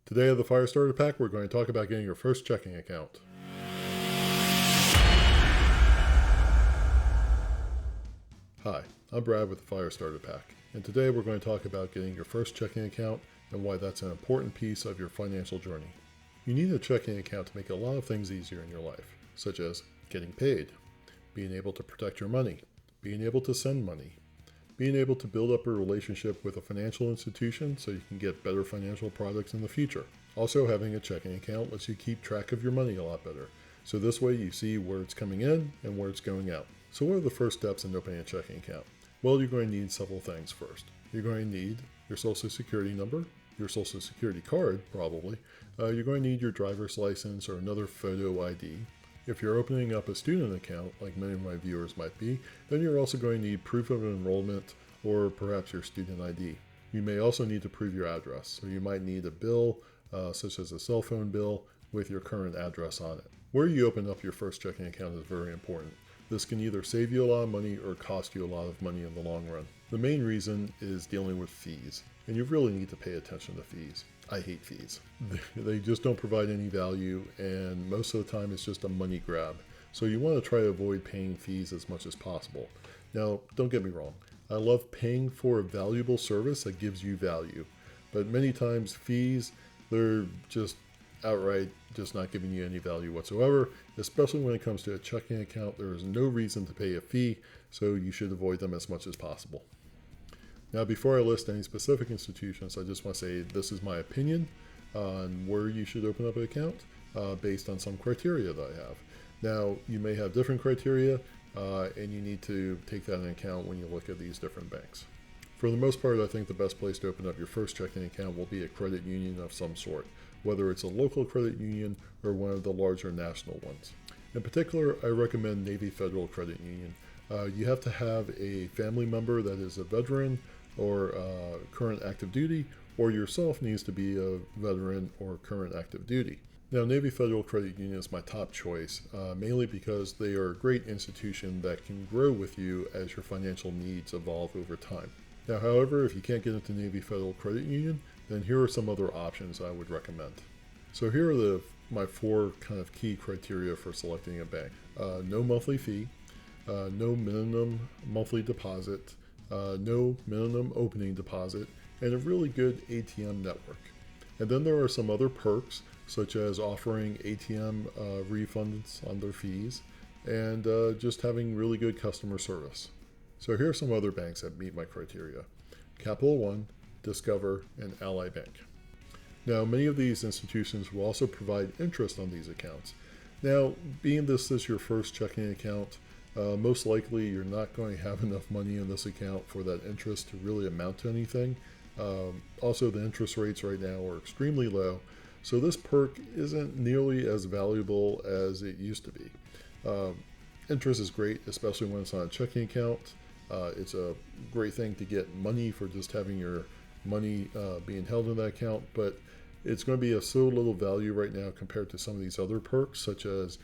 Today on the Firestarter Pack, we're going to talk about getting your first checking account. Hi, I'm Brad with the Firestarter Pack, and today we're going to talk about getting your first checking account and why that's an important piece of your financial journey. You need a checking account to make a lot of things easier in your life, such as getting paid, being able to protect your money, being able to send money, being able to build up a relationship with a financial institution so you can get better financial products in the future. Also, having a checking account lets you keep track of your money a lot better. So this way you see where it's coming in and where it's going out. So what are the first steps in opening a checking account? Well, you're going to need several things first. You're going to need your social security number, your social security card probably. You're going to need your driver's license or another photo ID. If you're opening up a student account, like many of my viewers might be, then you're also going to need proof of enrollment or perhaps your student ID. You may also need to prove your address, so you might need a bill, such as a cell phone bill, with your current address on it. Where you open up your first checking account is very important. This can either save you a lot of money or cost you a lot of money in the long run. The main reason is dealing with fees, and you really need to pay attention to fees. I hate fees. They just don't provide any value, and most of the time it's just a money grab. So you want to try to avoid paying fees as much as possible. Now, don't get me wrong. I love paying for a valuable service that gives you value, but many times fees, they're just outright just not giving you any value whatsoever, especially when it comes to a checking account. There is no reason to pay a fee, so you should avoid them as much as possible. Now, before I list any specific institutions, I just want to say this is my opinion on where you should open up an account based on some criteria that I have. Now, you may have different criteria, and you need to take that into account when you look at these different banks. For the most part, I think the best place to open up your first checking account will be a credit union of some sort, whether it's a local credit union or one of the larger national ones. In particular, I recommend Navy Federal Credit Union. You have to have a family member that is a veteran or current active duty, or yourself needs to be a veteran or current active duty. Now, Navy Federal Credit Union is my top choice, mainly because they are a great institution that can grow with you as your financial needs evolve over time. Now, however, if you can't get into Navy Federal Credit Union, then here are some other options I would recommend. So here are my four kind of key criteria for selecting a bank. No monthly fee, no minimum monthly deposit, no minimum opening deposit, and a really good ATM network. And then there are some other perks, such as offering ATM refunds on their fees, and just having really good customer service. So here are some other banks that meet my criteria: Capital One, Discover, and Ally Bank. Now, many of these institutions will also provide interest on these accounts. Now, being this is your first checking account, most likely you're not going to have enough money in this account for that interest to really amount to anything. Also, the interest rates right now are extremely low, so this perk isn't nearly as valuable as it used to be. Interest is great, especially when it's on a checking account. It's a great thing to get money for just having your money being held in that account, but it's going to be of so little value right now compared to some of these other perks, such as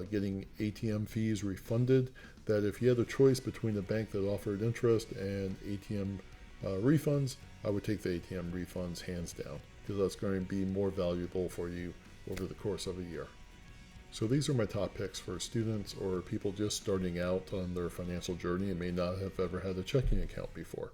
getting ATM fees refunded, that if you had a choice between a bank that offered interest and ATM refunds, I would take the ATM refunds hands down, because that's going to be more valuable for you over the course of a year. So these are my top picks for students or people just starting out on their financial journey and may not have ever had a checking account before.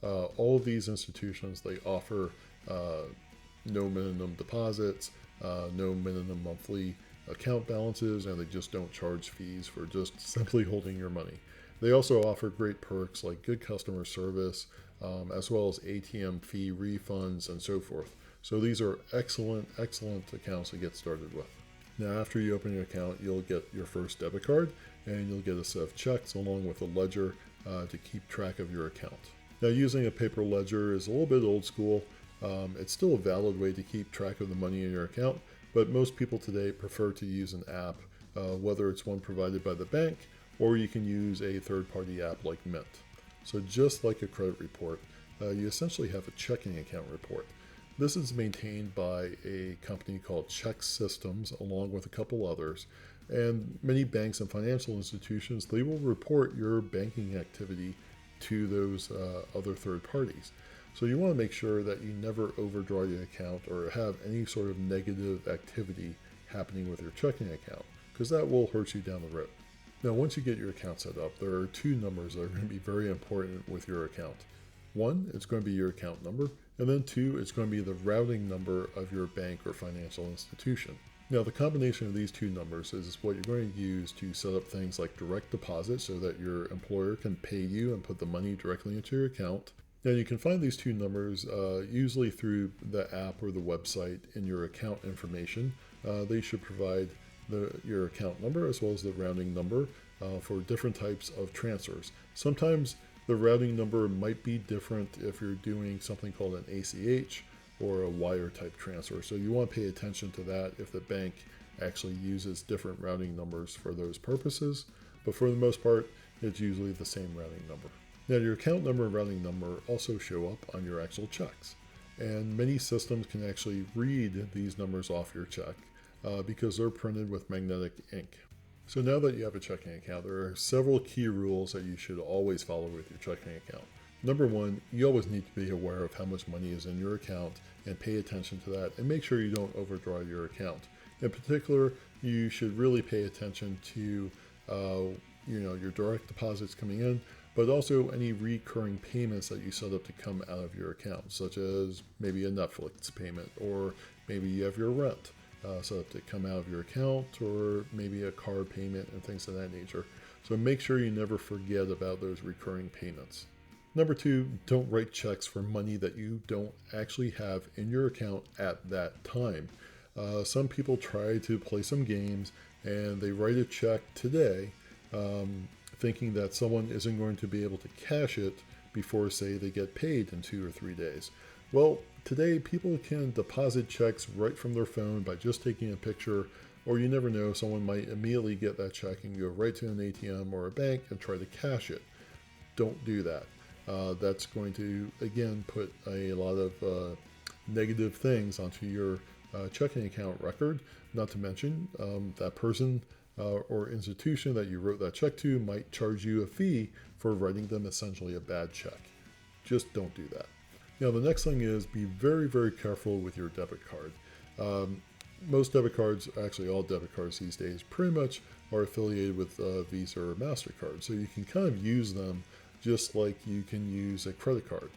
All of these institutions, they offer no minimum deposits, no minimum monthly account balances, and they just don't charge fees for just simply holding your money. They also offer great perks like good customer service, as well as ATM fee refunds and so forth. So these are excellent accounts to get started with. Now, after you open your account, you'll get your first debit card, and you'll get a set of checks along with a ledger to keep track of your account. Now, using a paper ledger is a little bit old school. It's still a valid way to keep track of the money in your account, but most people today prefer to use an app, whether it's one provided by the bank, or you can use a third-party app like Mint. So just like a credit report, you essentially have a checking account report. This is maintained by a company called Check Systems, along with a couple others. And many banks and financial institutions, they will report your banking activity to those other third parties. So you want to make sure that you never overdraw your account or have any sort of negative activity happening with your checking account, because that will hurt you down the road. Now, once you get your account set up, there are two numbers that are going to be very important with your account. One, it's going to be your account number, and then two, it's going to be the routing number of your bank or financial institution. Now, the combination of these two numbers is what you're going to use to set up things like direct deposit so that your employer can pay you and put the money directly into your account. Now, you can find these two numbers usually through the app or the website in your account information. They should provide your account number as well as the routing number for different types of transfers. Sometimes the routing number might be different if you're doing something called an ACH or a wire type transfer. So you want to pay attention to that if the bank actually uses different routing numbers for those purposes. But for the most part, it's usually the same routing number. Now, your account number and routing number also show up on your actual checks. And many systems can actually read these numbers off your check because they're printed with magnetic ink. So now that you have a checking account, there are several key rules that you should always follow with your checking account. Number one, you always need to be aware of how much money is in your account and pay attention to that and make sure you don't overdraw your account. In particular, you should really pay attention to your direct deposits coming in, but also any recurring payments that you set up to come out of your account, such as maybe a Netflix payment, or maybe you have your rent set up to come out of your account, or maybe a card payment and things of that nature. So make sure you never forget about those recurring payments. Number two, don't write checks for money that you don't actually have in your account at that time. Some people try to play some games and they write a check today thinking that someone isn't going to be able to cash it before, say, they get paid in 2 or 3 days. Well, today people can deposit checks right from their phone by just taking a picture, or you never know, someone might immediately get that check and go right to an ATM or a bank and try to cash it. Don't do that. That's going to, again, put a lot of negative things onto your checking account record. Not to mention that person or institution that you wrote that check to might charge you a fee for writing them essentially a bad check. Just don't do that. Now, the next thing is be very, very careful with your debit card. Most debit cards, actually all debit cards these days, pretty much are affiliated with Visa or MasterCard. So you can kind of use them just like you can use a credit card.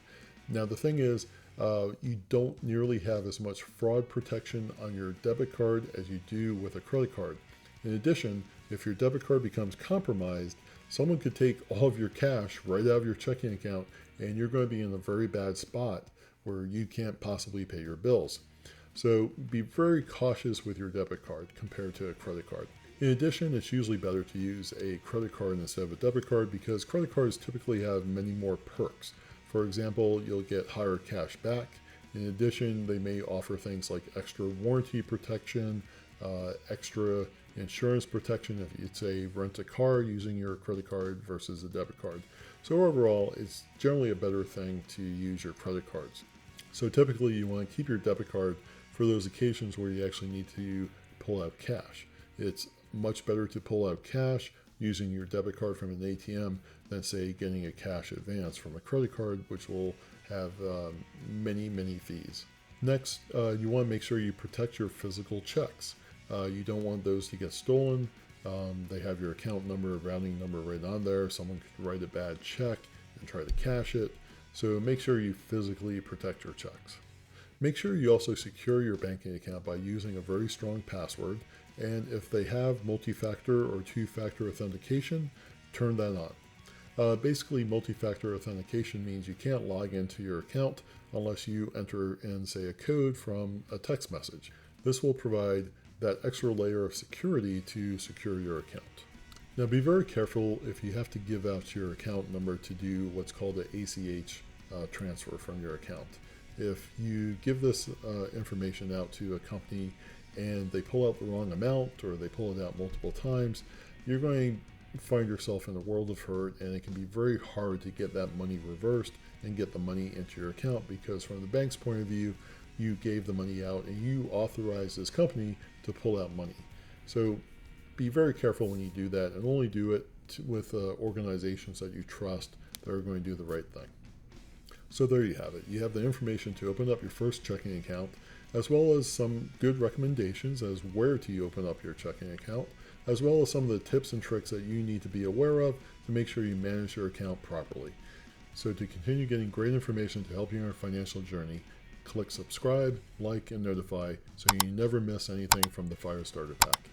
Now, the thing is, you don't nearly have as much fraud protection on your debit card as you do with a credit card. In addition, if your debit card becomes compromised, someone could take all of your cash right out of your checking account, and you're going to be in a very bad spot where you can't possibly pay your bills. So be very cautious with your debit card compared to a credit card. In addition, it's usually better to use a credit card instead of a debit card because credit cards typically have many more perks. For example, you'll get higher cash back. In addition, they may offer things like extra warranty protection, extra insurance protection if you'd say rent a car using your credit card versus a debit card. So overall, it's generally a better thing to use your credit cards. So typically you want to keep your debit card for those occasions where you actually need to pull out cash. It's much better to pull out cash using your debit card from an ATM than, say, getting a cash advance from a credit card, which will have many, many fees. Next, you want to make sure you protect your physical checks. You don't want those to get stolen. They have your account number, routing number right on there. Someone could write a bad check and try to cash it. So make sure you physically protect your checks. Make sure you also secure your banking account by using a very strong password. And if they have multi-factor or two-factor authentication, turn that on. Basically, multi-factor authentication means you can't log into your account unless you enter in, say, a code from a text message. This will provide that extra layer of security to secure your account. Now, be very careful if you have to give out your account number to do what's called an ACH transfer from your account. If you give this information out to a company and they pull out the wrong amount or they pull it out multiple times, you're going to find yourself in a world of hurt, and it can be very hard to get that money reversed and get the money into your account because from the bank's point of view, you gave the money out and you authorized this company to pull out money. So be very careful when you do that, and only do it with organizations that you trust that are going to do the right thing. So there you have it. You have the information to open up your first checking account, as well as some good recommendations as where to open up your checking account, as well as some of the tips and tricks that you need to be aware of to make sure you manage your account properly. So to continue getting great information to help you in your financial journey, click subscribe, like, and notify so you never miss anything from the Firestarter Pack.